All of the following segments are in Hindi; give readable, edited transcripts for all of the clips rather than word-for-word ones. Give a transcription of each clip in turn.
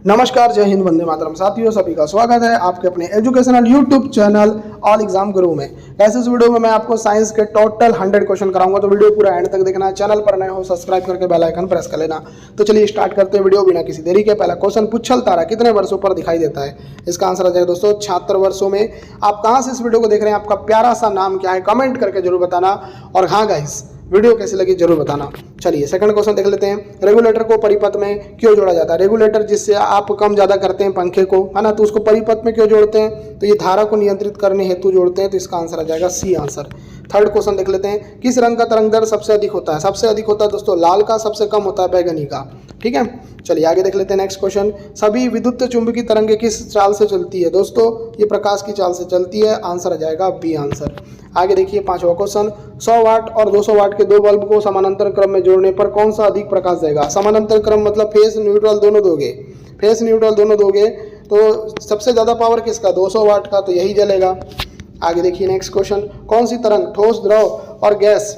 नमस्कार, जय हिंद, वंदे मातरम। साथियों, सभी का स्वागत है आपके अपने educational YouTube channel all exam गुरु में। ऐसे इस वीडियो में मैं आपको साइंस के टोटल 100 क्वेश्चन कराऊंगा, तो वीडियो पूरा एंड तक देखना। चैनल पर नए हो सब्सक्राइब करके बेल आइकन प्रेस कर लेना। तो चलिए स्टार्ट करते हैं वीडियो बिना किसी देरी के। पहला क्वेश्चन, पुच्छल तारा कितने वर्षों पर दिखाई देता है? इसका आंसर आ जाएगा दोस्तों 76 वर्षों में। आप कहाँ से इस वीडियो को देख रहे हैं, आपका प्यारा सा नाम क्या है, कमेंट करके जरूर बताना। और हाँ गाइस, वीडियो कैसी लगी जरूर बताना। चलिए सेकंड क्वेश्चन देख लेते हैं। रेगुलेटर को परिपथ में क्यों जोड़ा जाता है? रेगुलेटर जिससे आप कम ज्यादा करते हैं पंखे को, है ना, तो उसको परिपथ में क्यों जोड़ते हैं? तो ये धारा को नियंत्रित करने हेतु जोड़ते हैं। तो इसका आंसर आ जाएगा सी आंसर। थर्ड क्वेश्चन देख लेते हैं। किस रंग का तरंग दैर्ध्य सबसे अधिक होता है? सबसे अधिक होता है दोस्तों लाल का, सबसे कम होता है बैगनी का। ठीक है, चलिए आगे देख लेते हैं नेक्स्ट क्वेश्चन। सभी विद्युत चुंबकीय तरंगे किस चाल से चलती है? दोस्तों ये प्रकाश की चाल से चलती है। आंसर आ जाएगा बी आंसर। आगे देखिए पांचवा क्वेश्चन। 100 वाट और 200 वाट के दो बल्ब को समानांतर क्रम में जोड़ने पर कौन सा अधिक प्रकाश देगा? समानांतर क्रम मतलब फेस न्यूट्रल दोनों दोगे, फेस न्यूट्रल दोनों दोगे तो सबसे ज्यादा पावर किसका? 200 वाट का, तो यही जलेगा। आगे देखिए नेक्स्ट क्वेश्चन। कौन सी तरंग ठोस, द्रव और गैस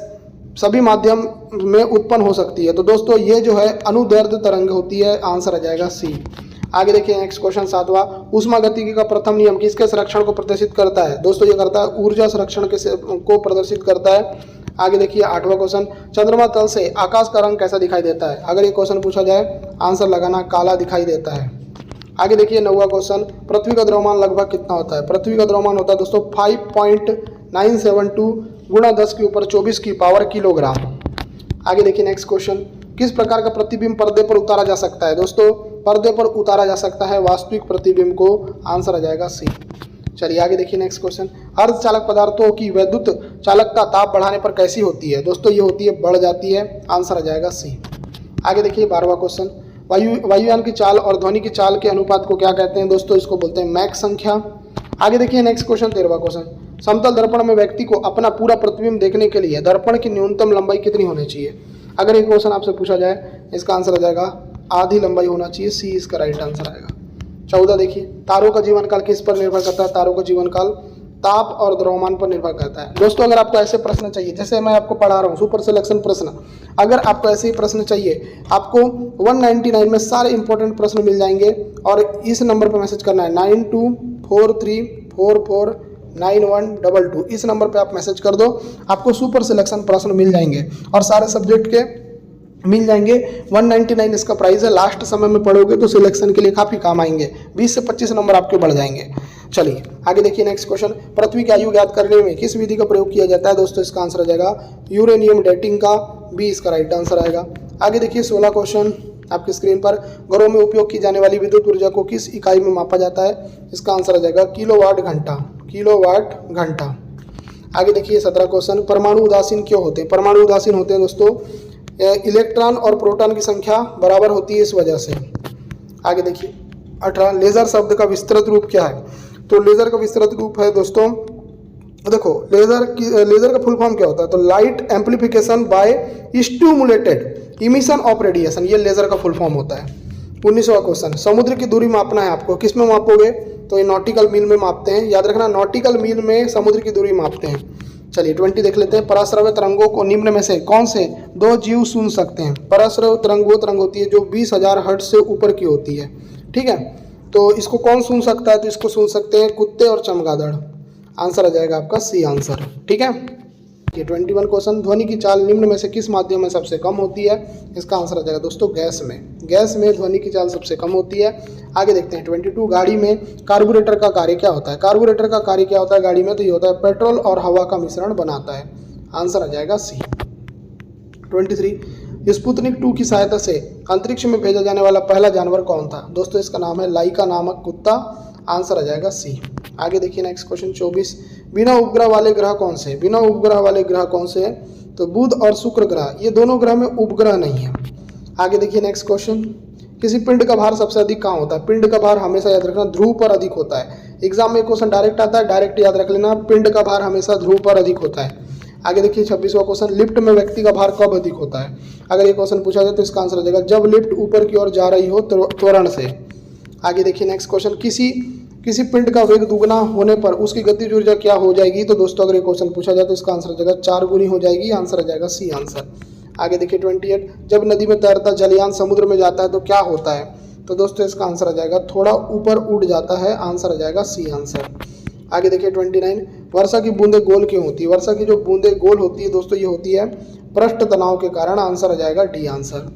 सभी माध्यम में उत्पन्न हो सकती है? तो दोस्तों ये जो है अनुदैर्ध्य तरंग होती है। आंसर आ जाएगा सी। आगे देखिए नेक्स्ट क्वेश्चन सातवां। ऊष्मागतिकी का प्रथम नियम किसके संरक्षण को प्रदर्शित करता है? दोस्तों ये करता है ऊर्जा संरक्षण को प्रदर्शित करता है। आगे देखिए आठवां क्वेश्चन। चंद्रमा तल से आकाश का रंग कैसा दिखाई देता है? अगर ये क्वेश्चन पूछा जाए, आंसर लगाना काला दिखाई देता है। आगे देखिए नौवां क्वेश्चन। पृथ्वी का द्रव्यमान लगभग कितना होता है? पृथ्वी का द्रव्यमान होता है दोस्तों 5.972 गुणा 10 के ऊपर 24 की पावर किलोग्राम। आगे देखिए नेक्स्ट क्वेश्चन। किस प्रकार का प्रतिबिंब पर्दे पर उतारा जा सकता है? दोस्तों पर्दे पर उतारा जा सकता है वास्तविक प्रतिबिंब को। आंसर आ जाएगा सी। चलिए आगे देखिए नेक्स्ट क्वेश्चन। अर्धचालक पदार्थों की विद्युत चालकता ताप बढ़ाने पर कैसी होती है? दोस्तों ये होती है, बढ़ जाती है। आंसर आ जाएगा सी। आगे देखिए 12वां क्वेश्चन। वायुयान की चाल और ध्वनि की चाल के अनुपात को क्या कहते हैं? दोस्तों इसको बोलते हैं मैक संख्या। आगे देखिए नेक्स्ट क्वेश्चन 13वां क्वेश्चन। समतल दर्पण में व्यक्ति को अपना पूरा प्रतिबिंब देखने के लिए दर्पण की न्यूनतम लंबाई कितनी होनी चाहिए? अगर एक क्वेश्चन आपसे पूछा जाए, इसका आंसर आ जाएगा आधी लंबाई होना चाहिए। सी इसका राइट आंसर आएगा। 14 देखिए। तारों का जीवन काल किस पर निर्भर करता है? तारों का जीवन काल ताप और द्रव्यमान पर निर्भर करता है। दोस्तों अगर आपको ऐसे प्रश्न चाहिए, जैसे मैं आपको पढ़ा रहा हूँ सुपर सिलेक्शन प्रश्न, अगर आपको ऐसे ही प्रश्न चाहिए, आपको 199 में सारे इंपॉर्टेंट प्रश्न मिल जाएंगे। और इस नंबर पर मैसेज करना है 9243449122। इस नंबर पे आप मैसेज कर दो, आपको सुपर सिलेक्शन प्रश्न मिल जाएंगे और सारे सब्जेक्ट के मिल जाएंगे। 199 इसका प्राइस है। लास्ट समय में पढ़ोगे तो सिलेक्शन के लिए काफी काम आएंगे। 20 से 25 नंबर आपके बढ़ जाएंगे। चलिए आगे देखिए नेक्स्ट क्वेश्चन। पृथ्वी की आयु ज्ञात करने में किस विधि का प्रयोग किया जाता है? दोस्तों इसका आंसर आ जाएगा यूरेनियम डेटिंग का। बी इसका राइट आंसर आएगा। आगे देखिए 16 क्वेश्चन आपकी स्क्रीन पर। घरों में उपयोग की जाने वाली विद्युत ऊर्जा को किस इकाई में मापा जाता है? इसका आंसर आ जाएगा किलोवाट घंटा। किलोवाट घंटा। आगे देखिए 17 क्वेश्चन। परमाणु उदासीन क्यों होते हैं? परमाणु उदासीन होते हैं दोस्तों इलेक्ट्रॉन और प्रोटॉन की संख्या बराबर होती है, इस वजह से। आगे देखिए 18। लेजर शब्द का विस्तृत रूप क्या है? तो लेजर का विस्तृत रूप है दोस्तों, देखो लेजर का फुल फॉर्म क्या होता है? तो light amplification by stimulated emission of radiation, ये लेजर का फुल फॉर्म होता है। 19वां क्वेश्चन। समुद्र की दूरी मापना है आपको, किस में मापोगे? तो ये नॉटिकल मील में मापते हैं। याद रखना, नॉटिकल मील में समुद्र की दूरी मापते हैं। चलिए 20 देख लेते हैं। पराश्रव्य तरंगों को निम्न में से कौन से दो जीव सुन सकते हैं? पराश्रव्य तरंग वो तरंग होती है जो 20,000 हर्ट्ज से ऊपर की होती है। ठीक है, तो इसको कौन सुन सकता है? तो इसको सुन सकते हैं कुत्ते और चमगादड़। आंसर आ जाएगा आपका सी आंसर। ठीक है, ये 21 क्वेश्चन। ध्वनि की चाल निम्न में से किस माध्यम में सबसे कम होती है? इसका आंसर आ जाएगा दोस्तों गैस में। गैस में ध्वनि की चाल सबसे कम होती है। आगे देखते हैं 22। गाड़ी में कार्बोरेटर का कार्य क्या होता है? कार्बोरेटर का कार्य क्या होता है गाड़ी में? तो ये होता है पेट्रोल और हवा का मिश्रण बनाता है। आंसर आ जाएगा सी। 23। स्पुतनिक 2 की सहायता से अंतरिक्ष में भेजा जाने वाला पहला जानवर कौन था? दोस्तों इसका नाम है लाइका नामक कुत्ता। आंसर आ जाएगा सी। आगे देखिए नेक्स्ट क्वेश्चन 24। बिना उपग्रह वाले ग्रह कौन से? बिना उपग्रह वाले ग्रह कौन से हैं? तो बुध और शुक्र ग्रह, ये दोनों ग्रह में उपग्रह नहीं है। आगे देखिए नेक्स्ट क्वेश्चन। किसी पिंड का भार सबसे अधिक कहाँ होता है? पिंड का भार हमेशा याद रखना ध्रुव पर अधिक होता है। एग्जाम में क्वेश्चन डायरेक्ट आता है, डायरेक्ट याद रख लेना, पिंड का भार हमेशा ध्रुव पर अधिक होता है। आगे देखिए 26वां क्वेश्चन। लिफ्ट में व्यक्ति का भार कब अधिक होता है? अगर ये क्वेश्चन पूछा जाए तो इसका आंसर आ जाएगा जब लिफ्ट ऊपर की ओर जा रही हो त्वरण से। आगे देखिए नेक्स्ट क्वेश्चन। किसी पिंड का वेग दुगना होने पर उसकी गतिज ऊर्जा क्या हो जाएगी? तो दोस्तों अगर ये क्वेश्चन पूछा जाए तो इसका आंसर आ जाएगा 4 गुनी हो जाएगी। आंसर आ जाएगा सी आंसर। आगे देखिए 28। जब नदी में तैरता जलयान समुद्र में जाता है तो क्या होता है? तो दोस्तों इसका आंसर आ जाएगा थोड़ा ऊपर उड़ जाता है, आंसर आ जाएगा सी आंसर। आगे देखिए 29, वर्षा की बूंदें गोल क्यों होती है? वर्षा की जो बूंदें गोल होती है दोस्तों ये होती है पृष्ठ तनाव के कारण, आंसर आ जाएगा डी आंसर।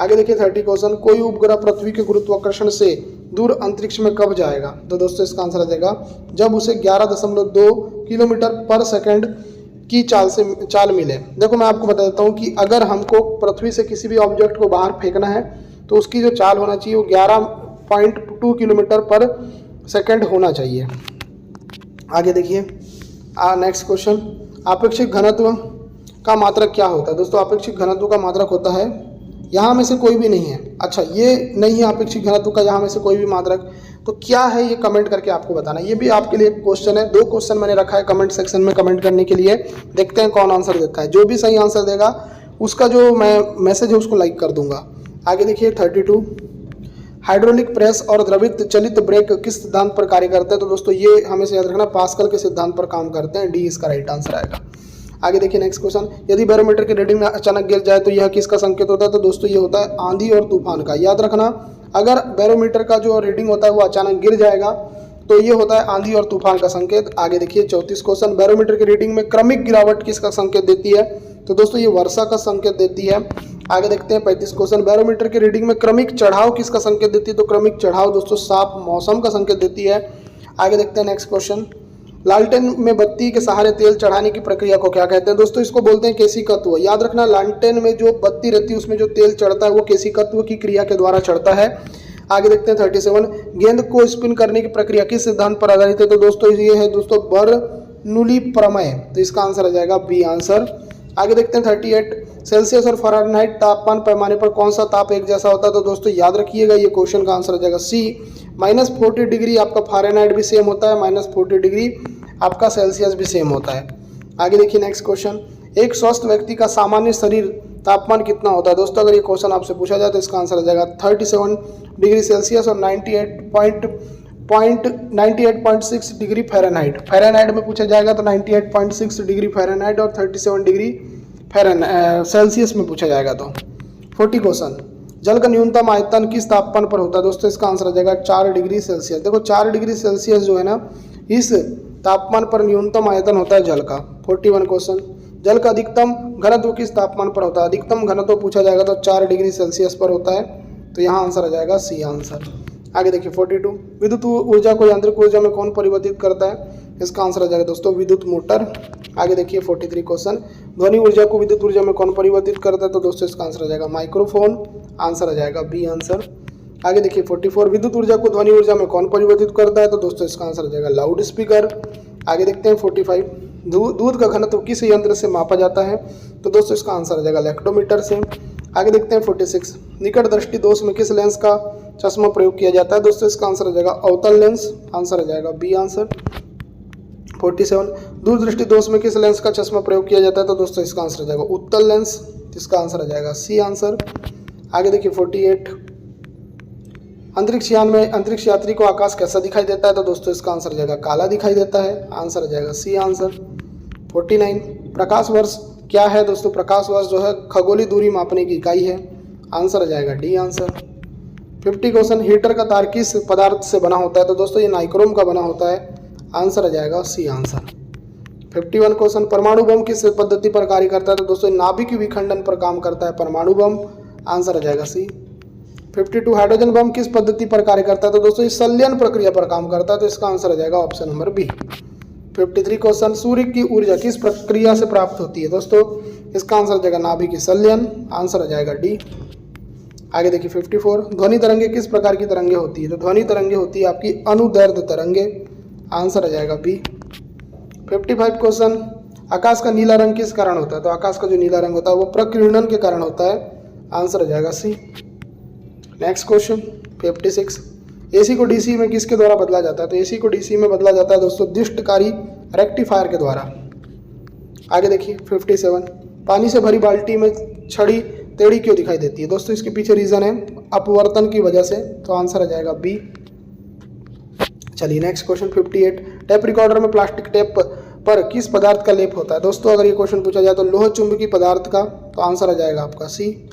आगे देखिए 30 क्वेश्चन, कोई उपग्रह पृथ्वी के गुरुत्वाकर्षण से दूर अंतरिक्ष में कब जाएगा? तो दोस्तों इसका आंसर आ जाएगा जब उसे 11.2 किलोमीटर पर सेकंड की चाल मिले। देखो मैं आपको बता देता हूँ कि अगर हमको पृथ्वी से किसी भी ऑब्जेक्ट को बाहर फेंकना है तो उसकी जो चाल होना चाहिए वो 11.2 किलोमीटर पर सेकंड होना चाहिए। आगे देखिए नेक्स्ट क्वेश्चन, आपेक्षिक घनत्व का मात्रक क्या होता है? दोस्तों आपेक्षिक घनत्व का मात्रक होता है, यहाँ में से कोई भी नहीं है। अच्छा ये नहीं है आपेक्षिक घनत्व का यहाँ में से कोई भी मात्रक, तो क्या है ये कमेंट करके आपको बताना। ये भी आपके लिए क्वेश्चन है, 2 क्वेश्चन मैंने रखा है कमेंट सेक्शन में कमेंट करने के लिए, देखते हैं कौन आंसर देता है। जो भी सही आंसर देगा उसका जो मैं मैसेज है उसको लाइक कर दूंगा। आगे देखिए 32, हाइड्रोलिक प्रेस और द्रवित चलित ब्रेक किस सिद्धांत पर कार्य करते हैं? तो दोस्तों ये हमेशा याद रखना पास्कल के सिद्धांत पर काम करते हैं, डी इसका राइट आंसर आएगा। आगे देखिए नेक्स्ट क्वेश्चन, यदि बैरोमीटर की रीडिंग अचानक गिर जाए तो यह किसका संकेत होता है? तो दोस्तों ये होता है आंधी और तूफान का। याद रखना अगर बैरोमीटर का जो रीडिंग होता है वो अचानक गिर जाएगा तो ये होता है आंधी और तूफान का संकेत। आगे देखिए 34 क्वेश्चन, बैरोमीटर की रीडिंग में क्रमिक गिरावट किसका संकेत देती है? तो दोस्तों ये वर्षा का संकेत देती है। आगे देखते हैं 35 क्वेश्चन, बैरोमीटर की रीडिंग में क्रमिक चढ़ाव किसका संकेत देती है? तो क्रमिक चढ़ाव दोस्तों साफ मौसम का संकेत देती है। आगे देखते हैं नेक्स्ट क्वेश्चन, लालटेन में बत्ती के सहारे तेल चढ़ाने की प्रक्रिया को क्या कहते हैं? दोस्तों इसको बोलते हैं केशिकत्व। याद रखना लालटेन में जो बत्ती रहती है उसमें जो तेल चढ़ता है वो केशिकत्व की क्रिया के द्वारा चढ़ता है। आगे देखते हैं 37, गेंद को स्पिन करने की प्रक्रिया किस सिद्धांत पर आधारित है? तो दोस्तों ये है दोस्तों बर्नूली प्रमेय, तो इसका आंसर आ जाएगा बी आंसर। आगे देखते हैं 38, सेल्सियस और फ़ारेनहाइट तापमान पैमाने पर कौन सा ताप एक जैसा होता है? तो दोस्तों याद रखिएगा ये क्वेश्चन का आंसर आ जाएगा सी, -40 डिग्री आपका फ़ारेनहाइट भी सेम होता है, -40 डिग्री आपका सेल्सियस भी सेम होता है। आगे देखिए नेक्स्ट क्वेश्चन, एक स्वस्थ व्यक्ति का सामान्य शरीर तापमान कितना होता है? दोस्तों अगर ये क्वेश्चन आपसे पूछा जाए तो इसका आंसर आ जाएगा 37 डिग्री सेल्सियस और 98.6 डिग्री फ़ारेनहाइट। फ़ारेनहाइट में पूछा जाएगा तो 98.6 डिग्री फ़ारेनहाइट और 37 डिग्री सेल्सियस में पूछा जाएगा। तो 40 क्वेश्चन, जल का न्यूनतम आयतन किस तापमान पर होता है? दोस्तों इसका आंसर आ जाएगा 4 डिग्री सेल्सियस। देखो 4 डिग्री सेल्सियस जो है ना इस तापमान पर न्यूनतम आयतन होता है जल का। 41 क्वेश्चन, जल का अधिकतम घनत्व किस तापमान पर होता है? अधिकतम घनत्व पूछा जाएगा तो 4 डिग्री सेल्सियस पर होता है, तो यहाँ आंसर आ जाएगा सी आंसर। आगे देखिए 42, विद्युत ऊर्जा को यांत्रिक ऊर्जा में कौन परिवर्तित करता है? इसका आंसर आ जाएगा दोस्तों विद्युत मोटर। आगे देखिए 43 क्वेश्चन, ध्वनि ऊर्जा को विद्युत ऊर्जा में कौन परिवर्तित करता है? तो दोस्तों इसका आंसर आ जाएगा माइक्रोफोन, आंसर आ जाएगा बी आंसर। आगे देखिए 44, विद्युत ऊर्जा को ध्वनि ऊर्जा में कौन परिवर्तित करता है? तो दोस्तों इसका आंसर आ जाएगा लाउड स्पीकर। आगे देखते हैं 45, दूध का घनत्व किस यंत्र से मापा जाता है? तो दोस्तों इसका आंसर आ जाएगा लैक्टोमीटर से। आगे देखते हैं 46, निकट दृष्टि दोष में किस लेंस का चश्मा प्रयोग किया जाता है? दोस्तों इसका आंसर आ जाएगा अवतल लेंस, आंसर आ जाएगा बी आंसर। 47, दूरदृष्टि दोष में किस लेंस का चश्मा प्रयोग किया जाता है? तो दोस्तों इसका आंसर आ जाएगा उत्तल लेंस, इसका आंसर आ जाएगा सी आंसर। आगे देखिए 48, अंतरिक्ष यान में अंतरिक्ष यात्री को आकाश कैसा दिखाई देता है? तो दोस्तों इसका आंसर आ जाएगा काला दिखाई देता है, आंसर आ जाएगा सी आंसर। 49, प्रकाश वर्ष क्या है? दोस्तों प्रकाश वर्ष जो है खगोलीय दूरी मापने की इकाई है, आंसर आ जाएगा डी आंसर। 50 क्वेश्चन, हीटर का तार किस पदार्थ से बना होता है? तो दोस्तों ये नाइक्रोम का बना होता है, आंसर आ जाएगा सी आंसर। 51 क्वेश्चन, परमाणु बम किस पद्धति पर कार्य करता है? तो दोस्तों नाभिक विखंडन पर काम करता है परमाणु बम, आंसर आ जाएगा सी। 52, हाइड्रोजन बम किस पद्धति पर कार्य करता है? तो दोस्तों इस संलयन प्रक्रिया पर काम करता है, तो इसका आंसर आ जाएगा ऑप्शन नंबर बी। 53 क्वेश्चन, सूर्य की ऊर्जा किस प्रक्रिया से प्राप्त होती है? दोस्तों इसका आंसर आ जाएगा नाभिक संलयन, आंसर आ जाएगा डी। आगे देखिए 54, ध्वनि तरंगे किस प्रकार की तरंगे होती है? तो ध्वनि तरंगे होती है आपकी अनुदैर्ध्य तरंगे, आंसर आ जाएगा बी। 55 क्वेश्चन, आकाश का नीला रंग किस कारण होता है? तो आकाश का जो नीला रंग होता है वो प्रकीर्णन के कारण होता है, आंसर आ जाएगा सी। नेक्स्ट क्वेश्चन 56, एसी को डीसी में किसके द्वारा बदला जाता है? तो एसी को डीसी में बदला जाता है दोस्तों दिष्टकारी रेक्टिफायर के द्वारा। आगे देखिए 57, पानी से भरी बाल्टी में छड़ी टेढ़ी क्यों दिखाई देती है? दोस्तों इसके पीछे रीजन है अपवर्तन की वजह से, तो आंसर आ जाएगा बी। चलिए नेक्स्ट क्वेश्चन 58, टेप रिकॉर्डर में प्लास्टिक टेप पर किस पदार्थ का लेप होता है? दोस्तों अगर ये क्वेश्चन पूछा जाए तो लोह चुंबकीय पदार्थ का, तो आंसर आ जाएगा आपका सी।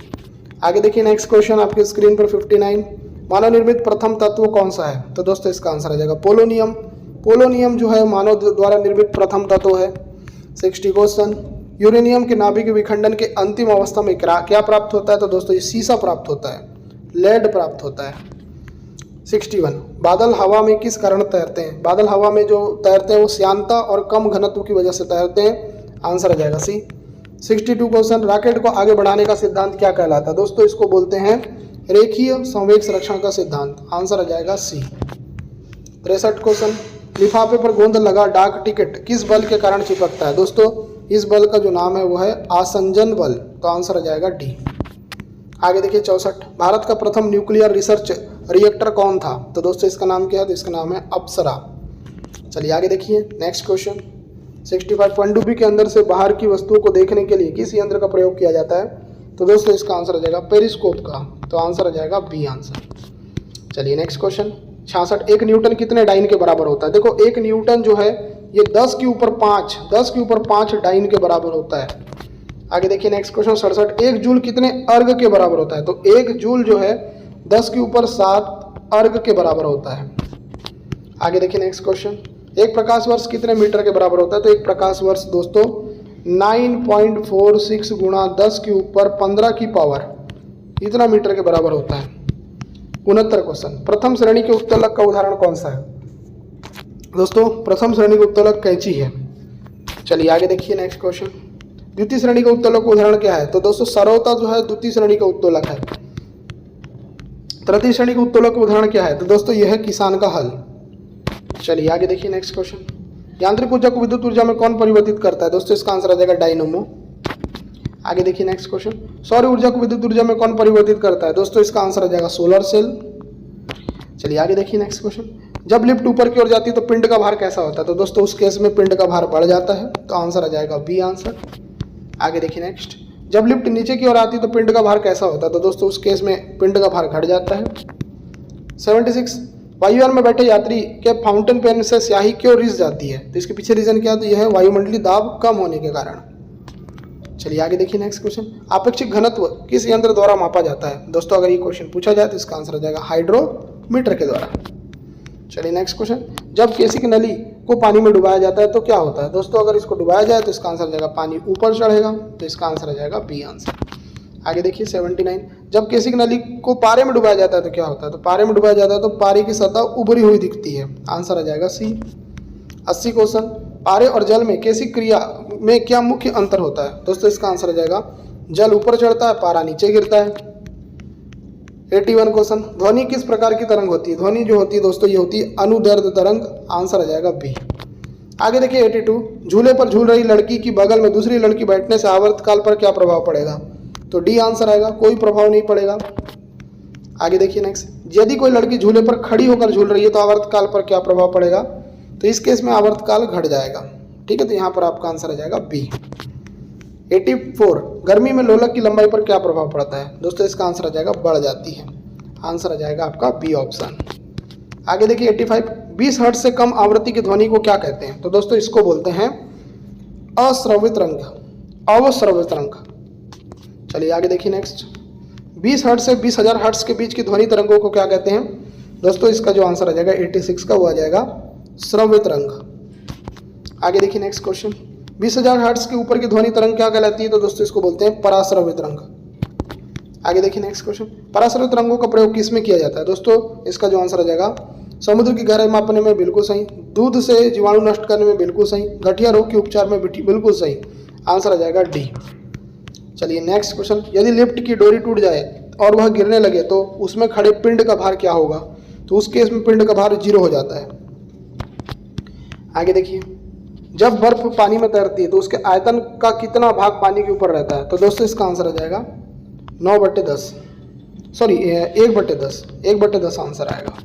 आगे देखिए नेक्स्ट क्वेश्चन आपके स्क्रीन पर 59, मानव निर्मित प्रथम तत्व कौन सा है? तो दोस्तों इसका आंसर आ जाएगा पोलोनियम। पोलोनियम जो है मानव द्वारा निर्मित प्रथम तत्व है। 60 क्वेश्चन, यूरेनियम के नाभिक विखंडन के अंतिम अवस्था में क्या प्राप्त होता है? तो दोस्तों ये सीसा प्राप्त होता है, लेड प्राप्त होता है। 61, बादल हवा में किस कारण तैरते हैं? बादल हवा में जो तैरते हैं वो श्यानता और कम घनत्व की वजह से तैरते हैं। आंसर आ जाएगा सी। 62 क्वेश्चन, रॉकेट को आगे बढ़ाने का सिद्धांत क्या कहलाता है? दोस्तों इसको बोलते हैं रेखीय संवेग संरक्षण का सिद्धांत। आंसर आ जाएगा सी। 63 क्वेश्चन, लिफाफे पर गोंद लगा डाक टिकट किस बल के कारण चिपकता है? दोस्तों इस बल का जो नाम है वो है आसंजन बल। तो आंसर आ जाएगा डी। आगे देखिए 64, भारत का प्रथम न्यूक्लियर रिसर्च रिएक्टर कौन था? तो दोस्तों इसका नाम क्या है? तो इसका नाम है अप्सरा। चलिए आगे देखिए नेक्स्ट क्वेश्चन। 65, पनडुब्बी के अंदर से बाहर की वस्तुओं को देखने के लिए किस यंत्र का प्रयोग किया जाता है? तो दोस्तों इसका आंसर आ जाएगा पेरिस्कोप का। तो आंसर आ जाएगा बी आंसर। चलिए नेक्स्ट क्वेश्चन। 66, एक न्यूटन कितने डाइन के बराबर होता है? देखो एक न्यूटन जो है ये 10 के ऊपर 5 डाइन के बराबर होता है। आगे देखिए नेक्स्ट क्वेश्चन। 67, एक जूल कितने अर्ग के बराबर होता है? तो एक जूल जो है 10 के ऊपर 7 अर्ग के बराबर होता है। आगे देखिए नेक्स्ट क्वेश्चन। एक प्रकाश वर्ष कितने मीटर के बराबर होता है? तो एक प्रकाश वर्ष दोस्तों 9.46 गुणा 10 के ऊपर 15 की पावर इतना मीटर के बराबर होता है। 69 क्वेश्चन, प्रथम श्रेणी के उत्तोलक का उदाहरण कौन सा है? दोस्तों प्रथम श्रेणी का उत्तोलक कैंची है। चलिए आगे देखिए नेक्स्ट क्वेश्चन। द्वितीय श्रेणी का उत्तोलक का उदाहरण क्या है? तो दोस्तों सरौता जो है द्वितीय श्रेणी का उत्तोलक है। तृतीय श्रेणी का उत्तोलक का उदाहरण क्या है? तो दोस्तों यह है किसान का हल। चलिए आगे देखिए नेक्स्ट क्वेश्चन। यांत्रिक ऊर्जा को विद्युत ऊर्जा में कौन परिवर्तित करता है? दोस्तों इसका आंसर आ जाएगा डायनमो। आगे देखिए नेक्स्ट क्वेश्चन। सौर ऊर्जा को विद्युत ऊर्जा में कौन परिवर्तित करता है? दोस्तों इसका आंसर आ जाएगा सोलर सेल। चलिए आगे देखिए नेक्स्ट क्वेश्चन। जब लिफ्ट ऊपर की ओर जाती है तो पिंड का भार कैसा होता है? तो दोस्तों उस केस में पिंड का भार बढ़ जाता है। तो आंसर आ जाएगा बी आंसर। आगे देखिए नेक्स्ट। जब लिफ्ट नीचे की ओर आती है तो पिंड का भार कैसा होता है? तो दोस्तों उस केस में पिंड का भार घट जाता है। 76, वायुयान में बैठे यात्री के फाउंटेन पेन से स्याही क्यों रिस जाती है? तो इसके पीछे रीजन क्या है? तो यह है वायुमंडलीय दाब कम होने के कारण। चलिए आगे देखिए नेक्स्ट क्वेश्चन। आपेक्षिक घनत्व किस यंत्र द्वारा मापा जाता है? दोस्तों अगर ये क्वेश्चन पूछा जाए तो इसका आंसर आ जाएगा हाइड्रोमीटर के द्वारा। चलिए नेक्स्ट क्वेश्चन। जब केसिक नली को पानी में डुबाया जाता है तो क्या होता है? दोस्तों अगर इसको डुबाया जाए तो इसका आंसर आ जाएगा पानी ऊपर चढ़ेगा। तो इसका आंसर आ जाएगा बी आंसर। आगे देखिए 79, जब केसिक नली को पारे में डुबाया जाता है तो क्या होता है? तो पारे में डुबाया जाता है तो पारे की सतह उभरी हुई दिखती है। आंसर आ जाएगा सी। 80 क्वेश्चन, पारे और जल में केसिक क्रिया में क्या मुख्य अंतर होता है? दोस्तों इसका आंसर आ जाएगा जल ऊपर चढ़ता है, पारा नीचे गिरता है। 81 क्वेश्चन, ध्वनि किस प्रकार की तरंग होती है? ध्वनि जो होती है दोस्तों ये होती है अनुदैर्ध्य तरंग। आंसर आ जाएगा बी। आगे देखिए 82, झूले पर झूल रही लड़की की बगल में दूसरी लड़की बैठने से आवर्तकाल पर क्या प्रभाव पड़ेगा? तो डी आंसर आएगा, कोई प्रभाव नहीं पड़ेगा। आगे देखिए नेक्स्ट, यदि कोई लड़की झूले पर खड़ी होकर झूल रही है तो आवर्तकाल पर क्या प्रभाव पड़ेगा? तो इस केस में आवर्तकाल घट जाएगा। ठीक है, तो यहाँ पर आपका आंसर आ जाएगा बी। 84, गर्मी में लोलक की लंबाई पर क्या प्रभाव पड़ता है? दोस्तों इसका आंसर आ जाएगा बढ़ जाती है। आंसर आ जाएगा आपका बी ऑप्शन। आगे देखिए 85, 20 हर्ट्ज से कम आवृत्ति की ध्वनि को क्या कहते हैं? तो दोस्तों इसको बोलते हैं अश्रवित रंग, अवश्रवित रंग। चलिए आगे देखिए नेक्स्ट, 20 हर्ट्ज से 20,000 हर्ट्ज के बीच की ध्वनि तरंगों को क्या कहते हैं? दोस्तों इसका जो आंसर आ जाएगा 86 का वो आ जाएगा श्रवित रंग। आगे देखिए नेक्स्ट क्वेश्चन, 20,000 हर्ट्ज के ऊपर की ध्वनि तरंग क्या कहलाती है? तो दोस्तों इसको बोलते हैं पराश्रवित रंग। आगे देखिए नेक्स्ट क्वेश्चन, पराश्रवित रंगों का प्रयोग किस में किया जाता है? दोस्तों इसका जो आंसर आ जाएगा समुद्र की गहराई मापने में बिल्कुल सही, दूध से जीवाणु नष्ट करने में बिल्कुल सही, गठिया रोग के उपचार में बिल्कुल सही। आंसर आ जाएगा डी। चलिए नेक्स्ट क्वेश्चन, यदि लिफ्ट की डोरी टूट जाए और वह गिरने लगे तो उसमें खड़े पिंड का भार क्या होगा? तो उस केस में पिंड का भार 0 हो जाता है। आगे देखिए, जब बर्फ पानी में तैरती है तो उसके आयतन का कितना भाग पानी के ऊपर रहता है? तो दोस्तों इसका आंसर आ जाएगा 9/10, सॉरी 1/10, 1/10 आंसर आएगा।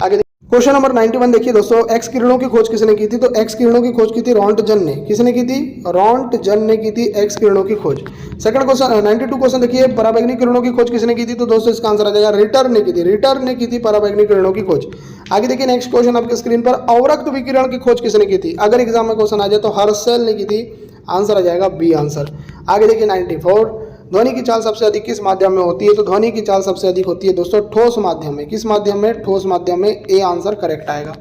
आगे क्वेश्चन नंबर 91 देखिए दोस्तों, एक्स किरणों की खोज किसने की थी? तो एक्स किरणों की खोज की थी रॉन्टजन ने। किसने की थी? रॉन्टजन ने की थी एक्स किरणों की खोज। सेकंड क्वेश्चन 92 क्वेश्चन देखिए, पराबैंगनी किरणों की खोज किसने की थी? तो दोस्तों इसका आंसर आ जाएगा रिटर ने की थी, रिटर ने की थी पराबैंगनी किरणों की खोज। आगे देखिए नेक्स्ट क्वेश्चन आपके स्क्रीन पर, अवरक्त विकिरण की खोज किसने की थी? अगर एग्जाम में क्वेश्चन आ जाए तो हर्शेल ने की थी। आंसर आ जाएगा बी आंसर। आगे देखिए 94, ध्वनि की चाल सबसे अधिक किस माध्यम में होती है? तो ध्वनि की चाल सबसे अधिक होती है दोस्तों ठोस माध्यम में। किस माध्यम में? ठोस माध्यम में। ए आंसर करेक्ट आएगा।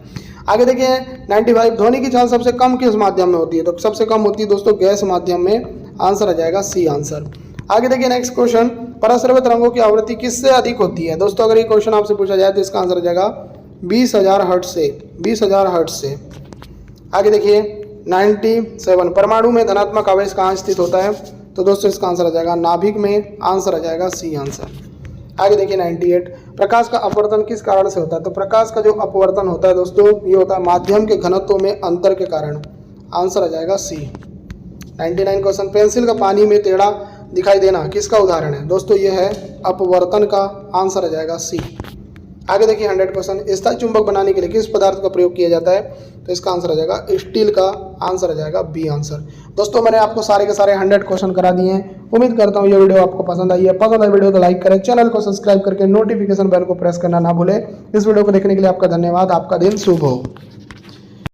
आगे देखिए 95, ध्वनि की चाल सबसे कम किस माध्यम में होती है? तो सबसे कम होती है दोस्तों गैस माध्यम में। आंसर आ जाएगा सी आंसर। आगे देखिए नेक्स्ट क्वेश्चन, पराश्रव्य तरंगों की आवृत्ति किससे अधिक होती है? दोस्तों अगर ये क्वेश्चन आपसे पूछा जाए तो इसका आंसर आ जाएगा 20,000 हर्ट्ज से। 20,000 हर्ट्ज से। आगे देखिए 97, परमाणु में धनात्मक आवेश कहाँ स्थित होता है? तो दोस्तों इसका आंसर आ जाएगा नाभिक में। आंसर आ जाएगा सी आंसर। आगे देखिए 98, प्रकाश का अपवर्तन किस कारण से होता है? तो प्रकाश का जो अपवर्तन होता है दोस्तों ये होता है माध्यम के घनत्व में अंतर के कारण। आंसर आ जाएगा सी। 99 क्वेश्चन, पेंसिल का पानी में टेढ़ा दिखाई देना किसका उदाहरण है? दोस्तों ये है अपवर्तन का। आंसर आ जाएगा सी। आगे देखिए 100 क्वेश्चन, स्थायी चुंबक बनाने के लिए किस पदार्थ का प्रयोग किया जाता है? तो इसका आंसर आ जाएगा स्टील का। आंसर आ जाएगा बी आंसर। दोस्तों मैंने आपको सारे के सारे 100 क्वेश्चन करा दिए हैं। उम्मीद करता हूँ ये वीडियो आपको पसंद आई है। पसंद आई वीडियो तो लाइक करें, चैनल को सब्सक्राइब करके नोटिफिकेशन बेल को प्रेस करना ना भूलें। इस वीडियो को देखने के लिए आपका धन्यवाद। आपका दिन शुभ हो।